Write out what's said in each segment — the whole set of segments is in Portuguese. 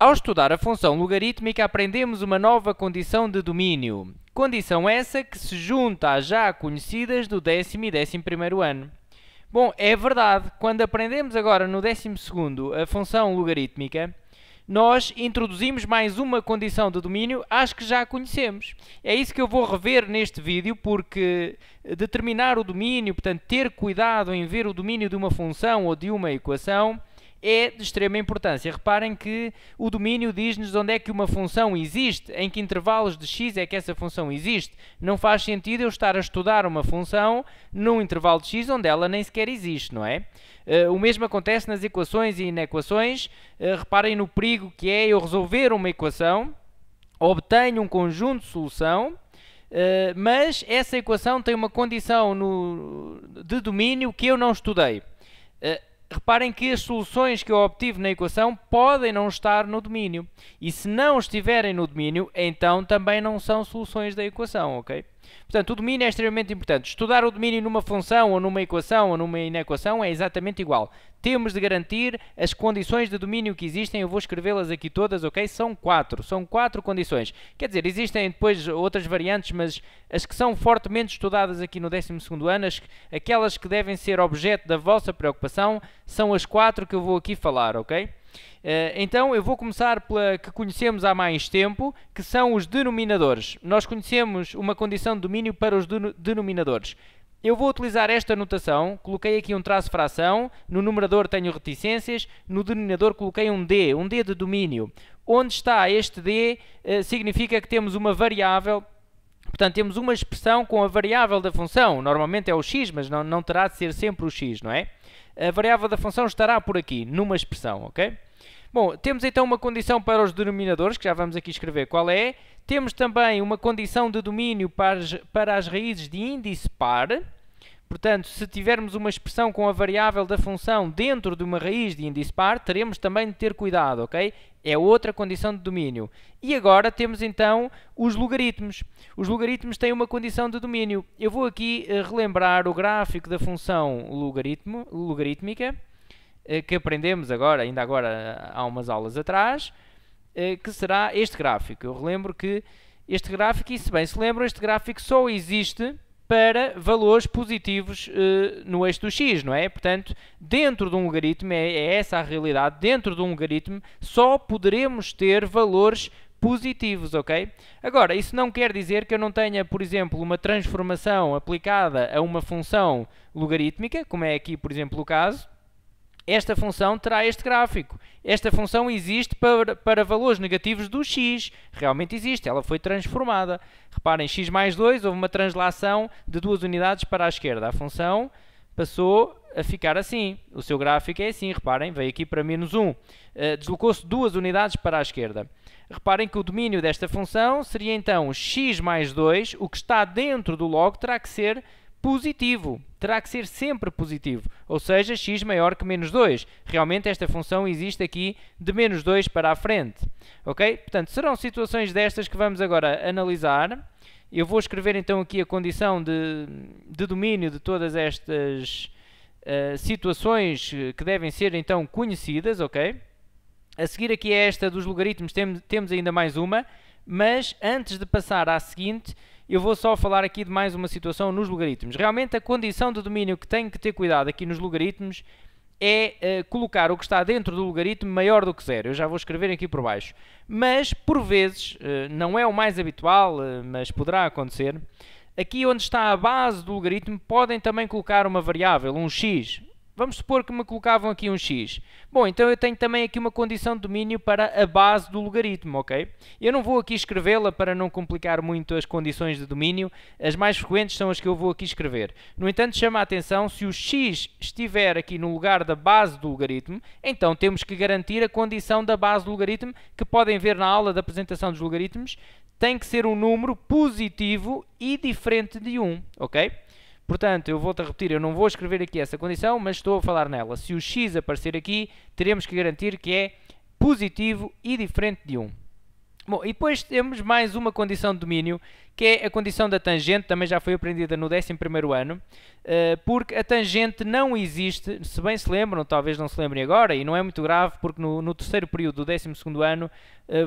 Ao estudar a função logarítmica, aprendemos uma nova condição de domínio. Condição essa que se junta às já conhecidas do 10º e 11º ano. Bom, é verdade, quando aprendemos agora no 12º a função logarítmica, nós introduzimos mais uma condição de domínio às que já conhecemos. É isso que eu vou rever neste vídeo, porque determinar o domínio, portanto, ter cuidado em ver o domínio de uma função ou de uma equação, é de extrema importância. Reparem que o domínio diz-nos onde é que uma função existe, em que intervalos de x é que essa função existe. Não faz sentido eu estar a estudar uma função num intervalo de x onde ela nem sequer existe, não é? O mesmo acontece nas equações e inequações. Reparem no perigo que é eu resolver uma equação, obtenho um conjunto de solução, mas essa equação tem uma condição de domínio que eu não estudei. Reparem que as soluções que eu obtive na equação podem não estar no domínio. E se não estiverem no domínio, então também não são soluções da equação, ok? Portanto, o domínio é extremamente importante. Estudar o domínio numa função, ou numa equação, ou numa inequação é exatamente igual. Temos de garantir as condições de domínio que existem. Eu vou escrevê-las aqui todas, ok? São quatro condições. Quer dizer, existem depois outras variantes, mas as que são fortemente estudadas aqui no 12º ano, aquelas que devem ser objeto da vossa preocupação, são as 4 que eu vou aqui falar, ok? Então, eu vou começar pela que conhecemos há mais tempo, que são os denominadores. Nós conhecemos uma condição de domínio para os denominadores. Eu vou utilizar esta notação, coloquei aqui um traço fração, no numerador tenho reticências, no denominador coloquei um D de domínio. Onde está este D significa que temos uma variável. Portanto, temos uma expressão com a variável da função. Normalmente é o x, mas não terá de ser sempre o x, não é? A variável da função estará por aqui, numa expressão, ok? Bom, temos então uma condição para os denominadores, que já vamos aqui escrever qual é. Temos também uma condição de domínio para as raízes de índice par. Portanto, se tivermos uma expressão com a variável da função dentro de uma raiz de índice par, teremos também de ter cuidado, ok? É outra condição de domínio. E agora temos então os logaritmos. Os logaritmos têm uma condição de domínio. Eu vou aqui relembrar o gráfico da função logarítmica, que aprendemos ainda agora há umas aulas atrás, que será este gráfico. Eu relembro que este gráfico, e se bem se lembram, este gráfico só existe para valores positivos no eixo do x, não é? Portanto, dentro de um logaritmo, é essa a realidade, dentro de um logaritmo só poderemos ter valores positivos, ok? Agora, isso não quer dizer que eu não tenha, por exemplo, uma transformação aplicada a uma função logarítmica, como é aqui, por exemplo, o caso. Esta função terá este gráfico. Esta função existe para valores negativos do x. Realmente existe, ela foi transformada. Reparem, x mais 2, houve uma translação de 2 unidades para a esquerda. A função passou a ficar assim. O seu gráfico é assim, reparem, veio aqui para menos 1. Deslocou-se 2 unidades para a esquerda. Reparem que o domínio desta função seria então x mais 2, o que está dentro do log terá que ser positivo, terá que ser sempre positivo, ou seja, x maior que menos 2. Realmente esta função existe aqui de menos 2 para a frente, ok? Portanto, serão situações destas que vamos agora analisar. Eu vou escrever então aqui a condição de domínio de todas estas situações que devem ser então conhecidas, ok? A seguir aqui a esta dos logaritmos temos ainda mais uma, mas antes de passar à seguinte, eu vou só falar aqui de mais uma situação nos logaritmos. Realmente a condição de domínio que tenho que ter cuidado aqui nos logaritmos é colocar o que está dentro do logaritmo maior do que 0. Eu já vou escrever aqui por baixo. Mas, por vezes, não é o mais habitual, mas poderá acontecer, aqui onde está a base do logaritmo podem também colocar uma variável, um x. Vamos supor que me colocavam aqui um x. Bom, então eu tenho também aqui uma condição de domínio para a base do logaritmo, ok? Eu não vou aqui escrevê-la para não complicar muito as condições de domínio. As mais frequentes são as que eu vou aqui escrever. No entanto, chama a atenção, se o x estiver aqui no lugar da base do logaritmo, então temos que garantir a condição da base do logaritmo, que podem ver na aula da apresentação dos logaritmos, tem que ser um número positivo e diferente de 1, ok? Portanto, eu volto a repetir, eu não vou escrever aqui essa condição, mas estou a falar nela. Se o x aparecer aqui, teremos que garantir que é positivo e diferente de 1. Bom, e depois temos mais uma condição de domínio, que é a condição da tangente, também já foi aprendida no 11º ano, porque a tangente não existe, se bem se lembram, talvez não se lembrem agora, e não é muito grave, porque no terceiro período do 12º ano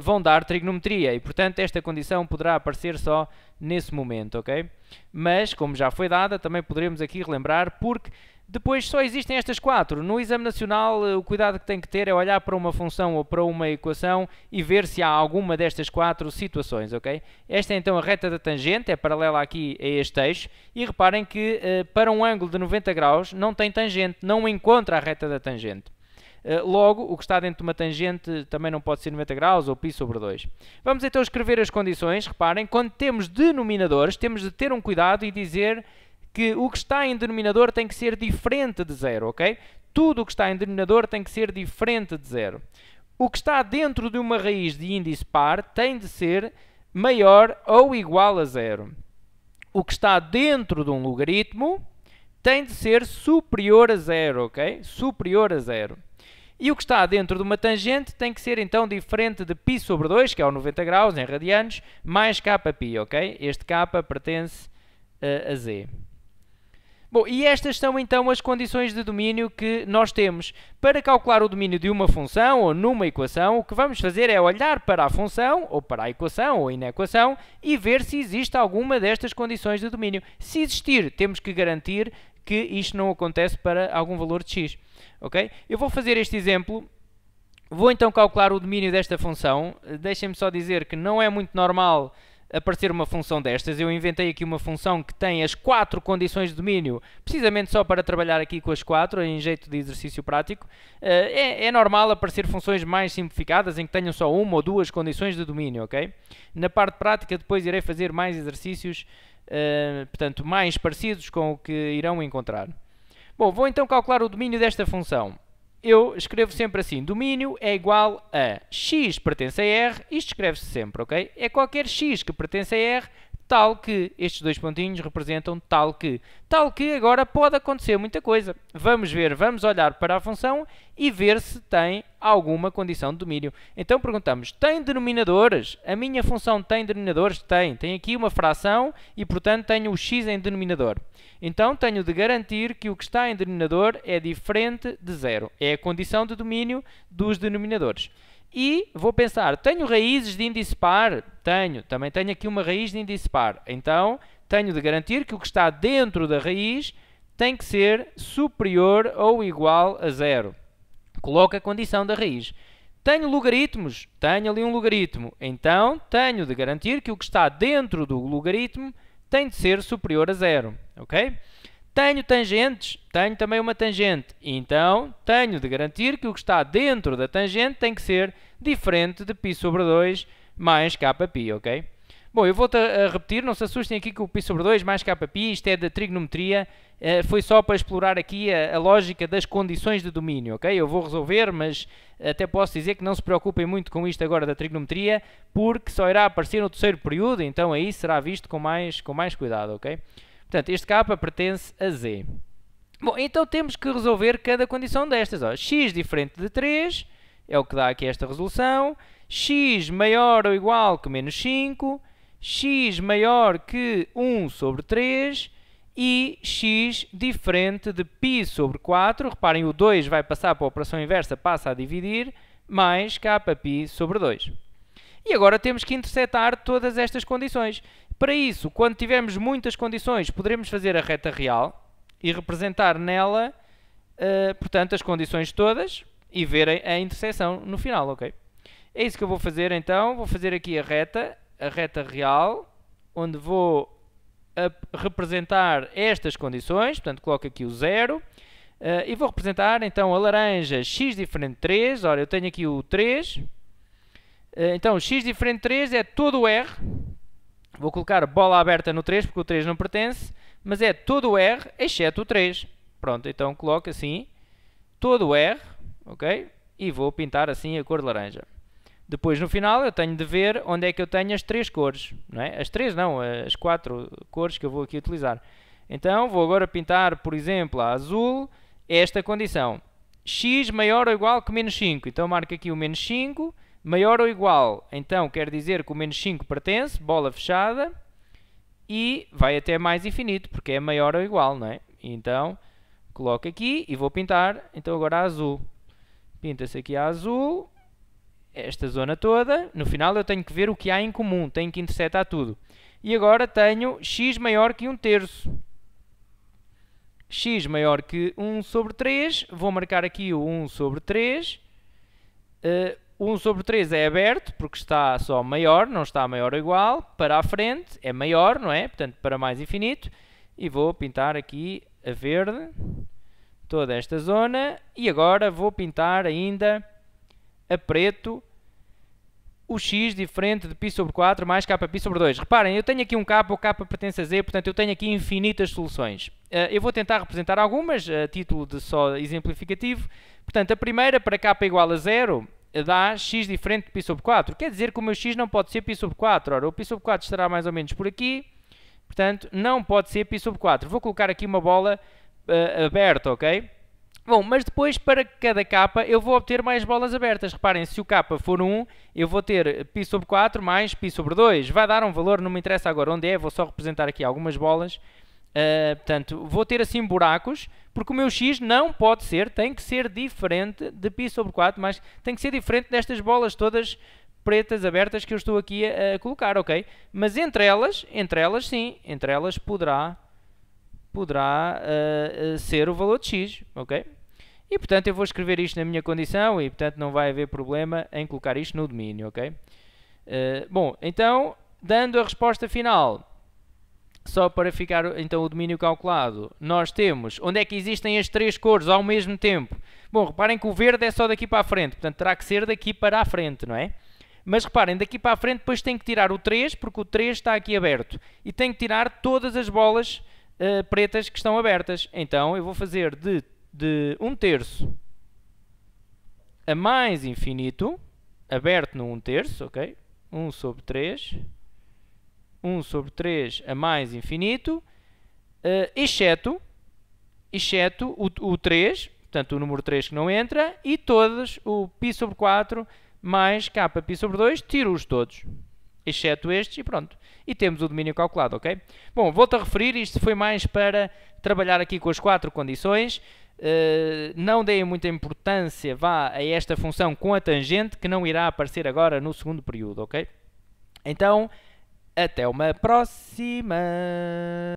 vão dar trigonometria, e portanto esta condição poderá aparecer só nesse momento, ok? Mas, como já foi dada, também poderemos aqui relembrar, porque depois só existem estas 4. No exame nacional, o cuidado que tem que ter é olhar para uma função ou para uma equação e ver se há alguma destas 4 situações, ok? Esta é então a reta da tangente, é paralela aqui a este eixo, e reparem que para um ângulo de 90 graus não tem tangente, não encontra a reta da tangente. Logo, o que está dentro de uma tangente também não pode ser 90 graus ou π sobre 2. Vamos então escrever as condições. Reparem, quando temos denominadores, temos de ter um cuidado e dizer que o que está em denominador tem que ser diferente de zero, ok? Tudo o que está em denominador tem que ser diferente de zero. O que está dentro de uma raiz de índice par tem de ser maior ou igual a zero. O que está dentro de um logaritmo tem de ser superior a zero, ok? Superior a zero. E o que está dentro de uma tangente tem que ser então diferente de π sobre 2, que é o 90 graus em radianos, mais kπ, ok? Este k pertence a z. Bom, e estas são então as condições de domínio que nós temos. Para calcular o domínio de uma função ou numa equação, o que vamos fazer é olhar para a função, ou para a equação, ou inequação, e ver se existe alguma destas condições de domínio. Se existir, temos que garantir que isto não acontece para algum valor de x. Okay? Eu vou fazer este exemplo. Vou então calcular o domínio desta função. Deixem-me só dizer que não é muito normal aparecer uma função destas. Eu inventei aqui uma função que tem as 4 condições de domínio, precisamente só para trabalhar aqui com as 4, em jeito de exercício prático. É normal aparecer funções mais simplificadas, em que tenham só uma ou duas condições de domínio, ok? Na parte prática, depois irei fazer mais exercícios, portanto, mais parecidos com o que irão encontrar. Bom, vou então calcular o domínio desta função. Eu escrevo sempre assim, domínio é igual a x pertence a R, isto escreve-se sempre, ok? É qualquer x que pertence a R, tal que, estes dois pontinhos representam tal que agora pode acontecer muita coisa. Vamos ver, vamos olhar para a função e ver se tem alguma condição de domínio. Então perguntamos, tem denominadores? A minha função tem denominadores? Tem aqui uma fração e, portanto, tenho o x em denominador. Então, tenho de garantir que o que está em denominador é diferente de zero. É a condição de domínio dos denominadores. E vou pensar, tenho raízes de índice par? Também tenho aqui uma raiz de índice par. Então, tenho de garantir que o que está dentro da raiz tem que ser superior ou igual a zero. Coloco a condição da raiz. Tenho logaritmos? Tenho ali um logaritmo. Então, tenho de garantir que o que está dentro do logaritmo tem de ser superior a zero, ok? Tenho tangentes? Tenho também uma tangente. Então, tenho de garantir que o que está dentro da tangente tem que ser diferente de π sobre 2 mais kπ, ok? Bom, eu vou-te a repetir, não se assustem aqui com o π sobre 2 mais kπ, isto é da trigonometria, foi só para explorar aqui a lógica das condições de domínio, ok? Eu vou resolver, mas até posso dizer que não se preocupem muito com isto agora da trigonometria, porque só irá aparecer no terceiro período, então aí será visto com mais cuidado, ok? Portanto, este k pertence a z. Bom, então temos que resolver cada condição destas. Ó. X diferente de 3 é o que dá aqui esta resolução. X maior ou igual que menos 5. X maior que 1 sobre 3. E x diferente de π sobre 4. Reparem, o 2 vai passar para a operação inversa, passa a dividir, mais kπ sobre 2. E agora temos que intersetar todas estas condições. Para isso, quando tivermos muitas condições, poderemos fazer a reta real e representar nela, portanto, as condições todas e ver a interseção no final, ok? É isso que eu vou fazer então. Vou fazer aqui a reta real, onde vou representar estas condições, portanto, coloco aqui o 0. E vou representar então a laranja x diferente de 3. Ora, eu tenho aqui o 3. Então, x diferente de 3 é todo o R. Vou colocar bola aberta no 3, porque o 3 não pertence, mas é todo o R, exceto o 3. Pronto, então coloco assim, todo o R, ok? E vou pintar assim a cor de laranja. Depois, no final, eu tenho de ver onde é que eu tenho as 3 cores, não é? As 3 não, as 4 cores que eu vou aqui utilizar. Então, vou agora pintar, por exemplo, a azul, esta condição. X maior ou igual que menos 5. Então, marco aqui o menos 5. Maior ou igual, então quer dizer que o menos 5 pertence, bola fechada, e vai até mais infinito, porque é maior ou igual, não é? Então, coloco aqui e vou pintar, então agora a azul. Pinta-se aqui a azul, esta zona toda. No final eu tenho que ver o que há em comum, tenho que intersetar tudo. E agora tenho x maior que 1/3. X maior que 1 sobre 3, vou marcar aqui o 1 sobre 3. 1 sobre 3 é aberto, porque está só maior, não está maior ou igual. Para a frente é maior, não é? Portanto, para mais infinito. E vou pintar aqui a verde, toda esta zona. E agora vou pintar ainda a preto, o x diferente de π sobre 4 mais kπ sobre 2. Reparem, eu tenho aqui um k, o k pertence a z, portanto eu tenho aqui infinitas soluções. Eu vou tentar representar algumas, a título de só exemplificativo. Portanto, a primeira, para k igual a 0, dá x diferente de π sobre 4. Quer dizer que o meu x não pode ser π sobre 4. Ora, o π sobre 4 estará mais ou menos por aqui. Portanto, não pode ser π sobre 4. Vou colocar aqui uma bola aberta, ok? Bom, mas depois para cada k eu vou obter mais bolas abertas. Reparem, se o k for 1, eu vou ter π sobre 4 mais π sobre 2. Vai dar um valor, não me interessa agora onde é, vou só representar aqui algumas bolas. Portanto, vou ter assim buracos, porque o meu x não pode ser, tem que ser diferente de π sobre 4, mas tem que ser diferente destas bolas todas pretas abertas que eu estou aqui a colocar, ok? Mas entre elas sim, entre elas poderá ser o valor de x, ok? E portanto eu vou escrever isto na minha condição e portanto não vai haver problema em colocar isto no domínio, ok? Bom, então, dando a resposta final, só para ficar então o domínio calculado, nós temos onde é que existem as três cores ao mesmo tempo. Bom, reparem que o verde é só daqui para a frente, portanto terá que ser daqui para a frente, não é? Mas reparem, daqui para a frente depois tem que tirar o 3, porque o 3 está aqui aberto. E tem que tirar todas as bolas pretas que estão abertas. Então eu vou fazer de 1/3 a mais infinito, aberto no 1/3, ok? 1 sobre 3. 1 sobre 3 a mais infinito, exceto o 3, portanto o número 3 que não entra, e todos o π sobre 4 mais kπ sobre 2, tiro-os todos, exceto estes, e pronto. E temos o domínio calculado, ok? Bom, volto a referir, isto foi mais para trabalhar aqui com as 4 condições. Não deem muita importância a esta função com a tangente, que não irá aparecer agora no segundo período, ok? Então, até uma próxima!